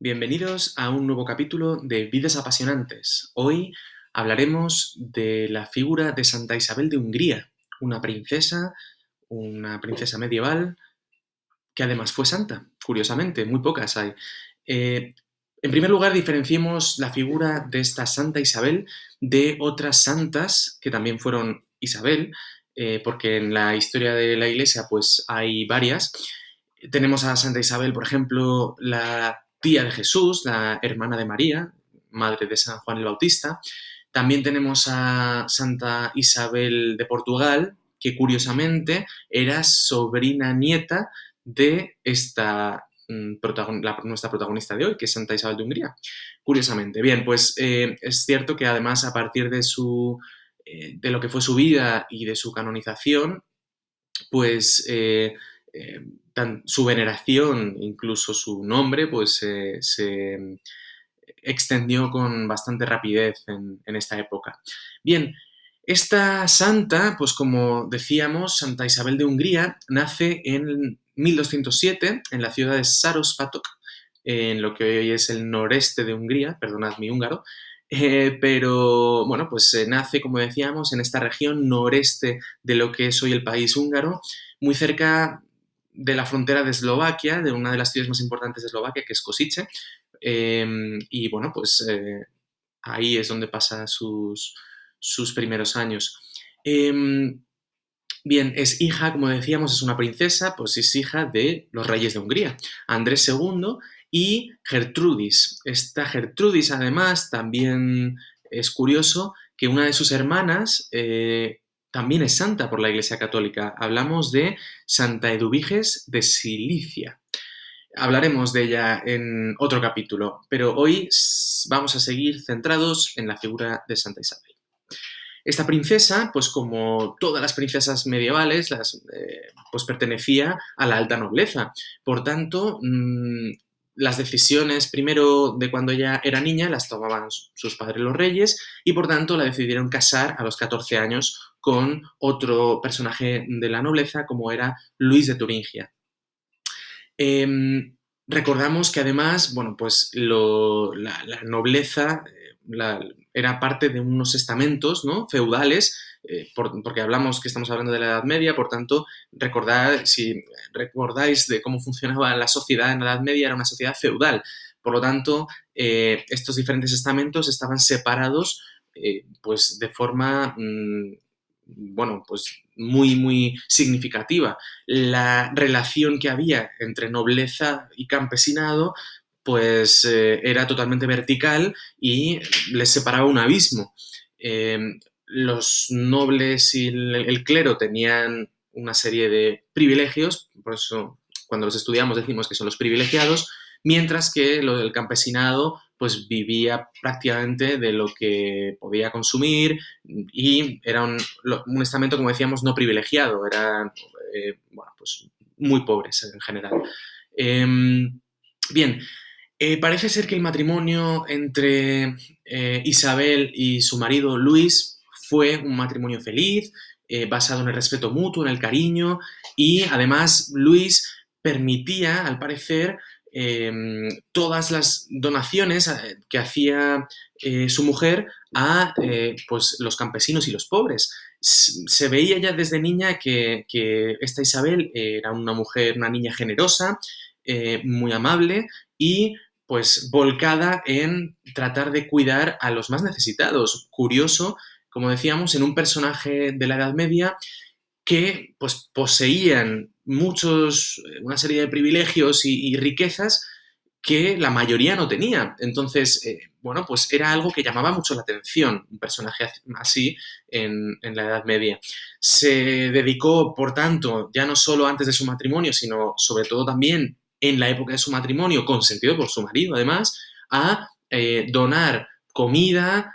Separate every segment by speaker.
Speaker 1: Bienvenidos a un nuevo capítulo de Vidas Apasionantes. Hoy hablaremos de la figura de Santa Isabel de Hungría, una princesa medieval que además fue santa, curiosamente, muy pocas hay. En primer lugar, diferenciemos la figura de esta Santa Isabel de otras santas que también fueron Isabel, porque en la historia de la Iglesia pues hay varias. Tenemos a Santa Isabel, por ejemplo, la tía de Jesús, la hermana de María, madre de San Juan el Bautista. También tenemos a Santa Isabel de Portugal, que curiosamente era sobrina nieta de nuestra protagonista de hoy, que es Santa Isabel de Hungría. Curiosamente. Bien, pues es cierto que además a partir de lo que fue su vida y de su canonización, pues su veneración, incluso su nombre, pues se extendió con bastante rapidez en esta época. Bien, esta santa, pues como decíamos, Santa Isabel de Hungría, nace en 1207 en la ciudad de Sárospatok, en lo que hoy es el noreste de Hungría, perdonad mi húngaro, pero bueno, pues nace, como decíamos, en esta región noreste de lo que es hoy el país húngaro, muy cerca de la frontera de Eslovaquia, de una de las ciudades más importantes de Eslovaquia, que es Košice, y bueno, pues ahí es donde pasa sus primeros años. Bien, es hija, como decíamos, es una princesa, pues es hija de los reyes de Hungría, Andrés II y Gertrudis. Esta Gertrudis, además, también es curioso que una de sus hermanas también es santa por la Iglesia Católica. Hablamos de Santa Eduviges de Silicia. Hablaremos de ella en otro capítulo, pero hoy vamos a seguir centrados en la figura de Santa Isabel. Esta princesa, pues como todas las princesas medievales, pues pertenecía a la alta nobleza. Por tanto, las decisiones primero de cuando ella era niña las tomaban sus padres los reyes y por tanto la decidieron casar a los 14 años con otro personaje de la nobleza como era Luis de Turingia. Recordamos que además, bueno, pues la nobleza era parte de unos estamentos, ¿no?, feudales, porque hablamos que estamos hablando de la Edad Media, por tanto, si recordáis de cómo funcionaba la sociedad en la Edad Media, era una sociedad feudal. Por lo tanto, estos diferentes estamentos estaban separados pues de forma bueno, pues muy, muy significativa. La relación que había entre nobleza y campesinado pues era totalmente vertical y les separaba un abismo. Los nobles y el clero tenían una serie de privilegios, por eso cuando los estudiamos decimos que son los privilegiados, mientras que el campesinado pues vivía prácticamente de lo que podía consumir y era un estamento, como decíamos, no privilegiado, eran bueno, pues muy pobres en general. Bien, parece ser que el matrimonio entre Isabel y su marido Luis fue un matrimonio feliz, basado en el respeto mutuo, en el cariño, y además Luis permitía, al parecer, todas las donaciones que hacía su mujer a pues los campesinos y los pobres. Se veía ya desde niña que esta Isabel era una mujer, una niña generosa, muy amable y pues volcada en tratar de cuidar a los más necesitados. Curioso, como decíamos, en un personaje de la Edad Media que pues poseían una serie de privilegios y riquezas que la mayoría no tenía. Entonces, bueno, pues era algo que llamaba mucho la atención, un personaje así en la Edad Media. Se dedicó, por tanto, ya no solo antes de su matrimonio, sino sobre todo también en la época de su matrimonio, consentido por su marido, además, a donar comida,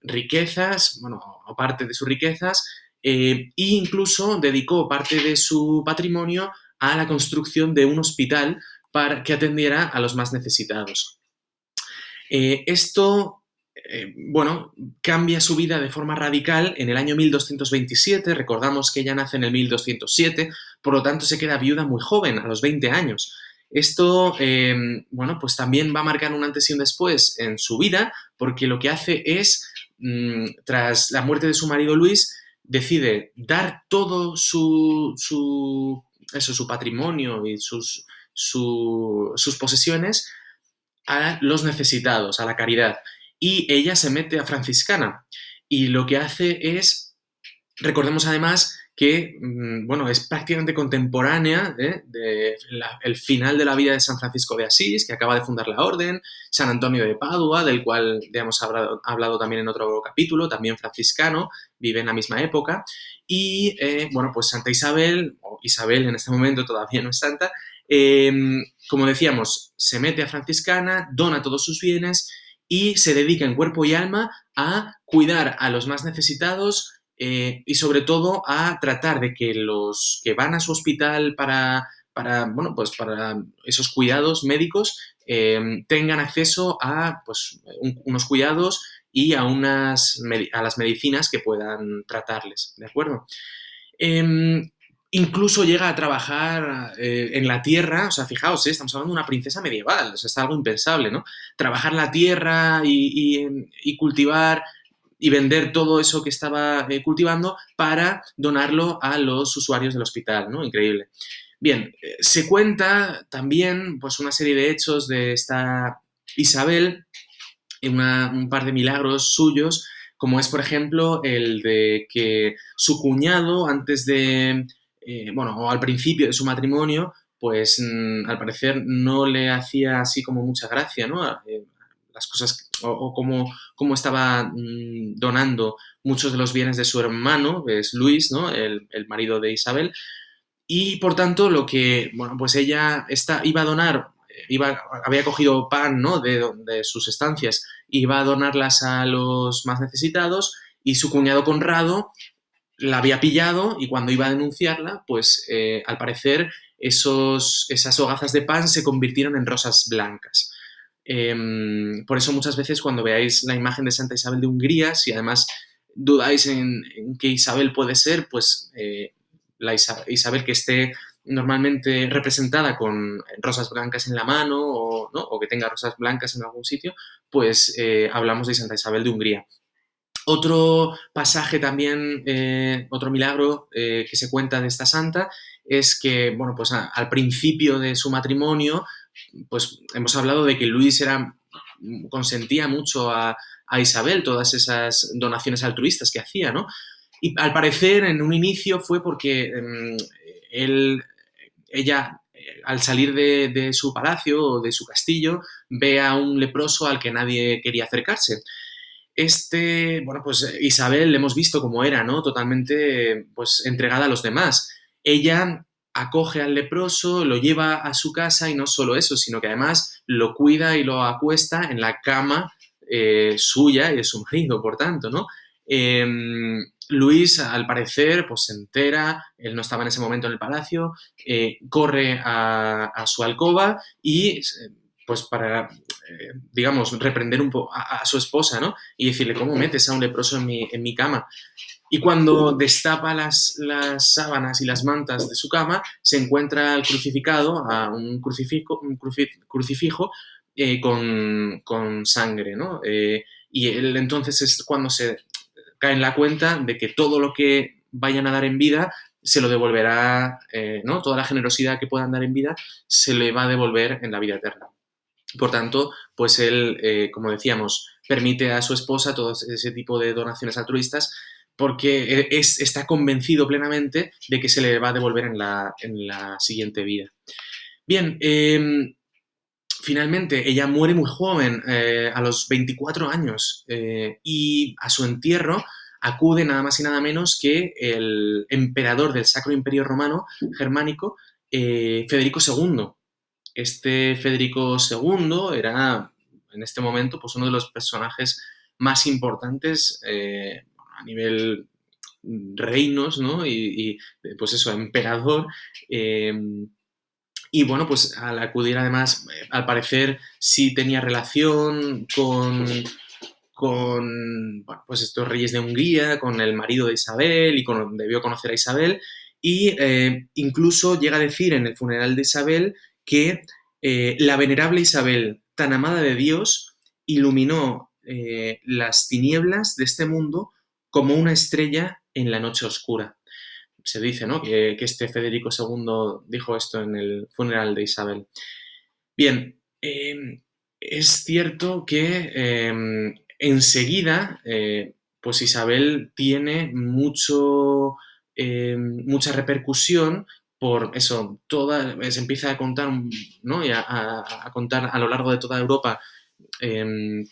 Speaker 1: riquezas, bueno, parte de sus riquezas, e incluso dedicó parte de su patrimonio a la construcción de un hospital para que atendiera a los más necesitados. Esto, bueno, cambia su vida de forma radical en el año 1227, recordamos que ella nace en el 1207, por lo tanto se queda viuda muy joven, a los 20 años. Esto, bueno, pues también va a marcar un antes y un después en su vida, porque lo que hace es, tras la muerte de su marido Luis, decide dar todo su patrimonio y sus posesiones a los necesitados, a la caridad. Y ella se mete a franciscana. Y lo que hace es, recordemos además que, bueno, es prácticamente contemporánea el final de la vida de San Francisco de Asís, que acaba de fundar la orden, San Antonio de Padua, del cual ya hemos hablado también en otro capítulo, también franciscano, vive en la misma época, y, bueno, pues Santa Isabel, o Isabel en este momento todavía no es santa, eh, como decíamos, se mete a franciscana, dona todos sus bienes y se dedica en cuerpo y alma a cuidar a los más necesitados, y sobre todo a tratar de que los que van a su hospital bueno, pues para esos cuidados médicos tengan acceso a pues, unos cuidados y a las medicinas que puedan tratarles, ¿de acuerdo? Eh, Incluso llega a trabajar en la tierra, o sea, fijaos, estamos hablando de una princesa medieval, o sea, es algo impensable, ¿no? Trabajar la tierra y cultivar y vender todo eso que estaba cultivando para donarlo a los usuarios del hospital, ¿no? Increíble. Bien, se cuenta también pues una serie de hechos de esta Isabel, un par de milagros suyos, como es, por ejemplo, el de que su cuñado, antes de, bueno, o al principio de su matrimonio, pues al parecer no le hacía así como mucha gracia, ¿no? Las cosas o cómo estaba donando muchos de los bienes de su hermano, que es Luis, ¿no? El marido de Isabel, y por tanto, bueno, pues ella iba a donar, había cogido pan, ¿no? De sus estancias, iba a donarlas a los más necesitados y su cuñado Conrado la había pillado y cuando iba a denunciarla, pues al parecer esas hogazas de pan se convirtieron en rosas blancas. Por eso muchas veces cuando veáis la imagen de Santa Isabel de Hungría, si además dudáis en qué Isabel puede ser, pues la Isabel que esté normalmente representada con rosas blancas en la mano o, ¿no? o que tenga rosas blancas en algún sitio, pues hablamos de Santa Isabel de Hungría. Otro pasaje también, otro milagro que se cuenta de esta santa es que, bueno, pues al principio de su matrimonio, pues hemos hablado de que Luis consentía mucho a Isabel, todas esas donaciones altruistas que hacía, ¿no? Y al parecer, en un inicio fue porque ella, al salir de su palacio o de su castillo, ve a un leproso al que nadie quería acercarse. Bueno, pues Isabel le hemos visto cómo era, ¿no? Totalmente, pues, entregada a los demás. Ella acoge al leproso, lo lleva a su casa y no solo eso, sino que además lo cuida y lo acuesta en la cama suya y de su marido, por tanto, ¿no? Luis, al parecer, pues se entera, él no estaba en ese momento en el palacio, corre a su alcoba y, pues para, digamos, reprender un poco a su esposa, ¿no? Y decirle, ¿cómo metes a un leproso en mi cama? Y cuando destapa las sábanas y las mantas de su cama, se encuentra el crucificado, a crucifijo con sangre, ¿no? Y él entonces es cuando se cae en la cuenta de que todo lo que vayan a dar en vida se lo devolverá, ¿no? Toda la generosidad que puedan dar en vida se le va a devolver en la vida eterna. Por tanto, pues él, como decíamos, permite a su esposa todo ese tipo de donaciones altruistas porque está convencido plenamente de que se le va a devolver en la siguiente vida. Bien, finalmente ella muere muy joven, a los 24 años, y a su entierro acude nada más y nada menos que el emperador del Sacro Imperio Romano Germánico, Federico II. Este Federico II era, en este momento, pues uno de los personajes más importantes a nivel reinos, ¿no? Pues eso, emperador. eh, y bueno, pues al acudir además, al parecer sí tenía relación bueno, pues estos reyes de Hungría, con el marido de Isabel y debió conocer a Isabel y incluso llega a decir en el funeral de Isabel que La venerable Isabel, tan amada de Dios, iluminó las tinieblas de este mundo como una estrella en la noche oscura. Se dice, ¿no?, que este Federico II dijo esto en el funeral de Isabel. Bien, es cierto que enseguida, pues Isabel tiene mucha repercusión por eso, se empieza a contar, ¿no?, y a contar a lo largo de toda Europa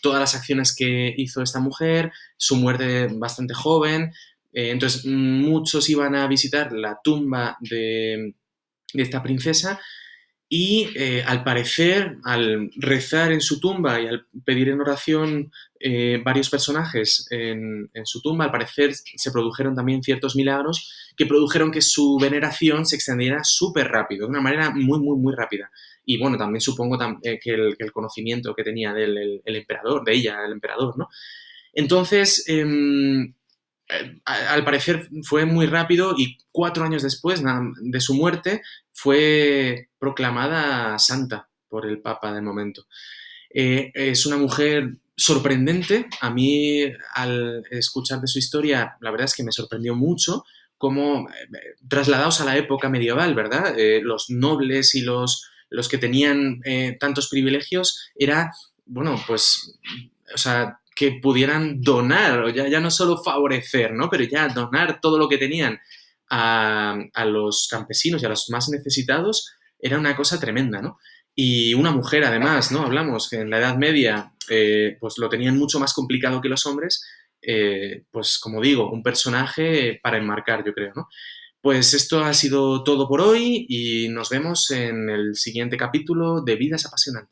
Speaker 1: todas las acciones que hizo esta mujer, su muerte bastante joven. Entonces, muchos iban a visitar la tumba de esta princesa y, al parecer, al rezar en su tumba y al pedir en oración varios personajes en su tumba, al parecer se produjeron también ciertos milagros que produjeron que su veneración se extendiera súper rápido, de una manera muy, muy, muy rápida. Y bueno, también supongo que el conocimiento que tenía el emperador, de ella, el emperador, ¿no? Entonces, al parecer fue muy rápido y 4 años después de su muerte fue proclamada santa por el Papa del momento. Es una mujer sorprendente. A mí, al escuchar de su historia, la verdad es que me sorprendió mucho cómo, trasladados a la época medieval, ¿verdad? Los nobles y los que tenían tantos privilegios era, bueno, pues, o sea, que pudieran donar, o ya no solo favorecer, ¿no?, pero ya donar todo lo que tenían a los campesinos y a los más necesitados, era una cosa tremenda, ¿no? Y una mujer, además, ¿no? Hablamos que en la Edad Media, pues lo tenían mucho más complicado que los hombres, pues como digo, un personaje para enmarcar, yo creo, ¿no? Pues esto ha sido todo por hoy y nos vemos en el siguiente capítulo de Vidas Apasionantes.